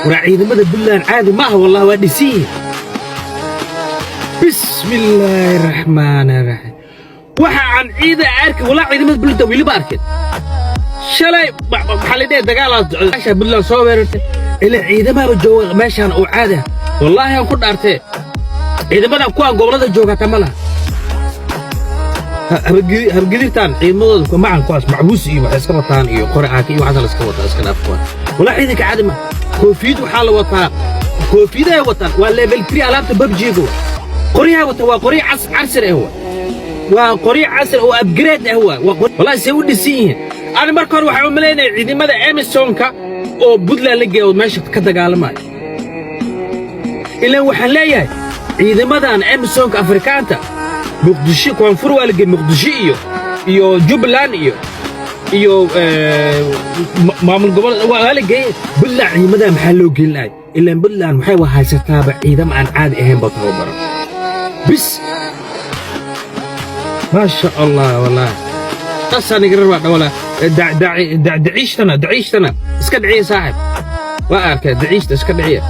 وراعي ماذا بالله عادي ما هو والله وادسيه. بسم الله الرحمن الرحيم. waxa aan ciida arki wala ciidamada bulshada wili baarkid shalay xalidee dagaal bilaa soo weerartay ila ciidamada jooga meeshan oo caada wallahi aan ku dhaartay ciidamada kuwa gobolada jooga tamala hargidintan ciidamadooda ku macaan kuwaas macbuus iyo wax iska wataan iyo qoracaad iyo waxa la iska wataa iska dhaafkooda wala ciidanka caadi ma koofiyad waxa la wataa koofiyad ay wataan waa level 3 alaabta babjigo qoriyaha wataa waa qoriy casri ah وقرية عسل أو أبجريد هو والله سوي دسيه أنا مركور وحوم لنا عيد ماذا أمسونكا أو بدلا لقى وماشي كذا قال ما إلا وحلايا عيد ماذا أنا أمسونكا أفريقيا مقدشي كونفور ولا مقدشي يو جبلان يو معمول قبل ولا جاي بلا عيد ماذا محلو قلنا إلا بلا محيوة هاي ستابع عيد ما أنا عادي أهم بطل بس ما شاء الله والله قصة نقرر واحد ولا دعيشتنا اسكت دعيه صاحب وأركض دعيشت اسكت دعيه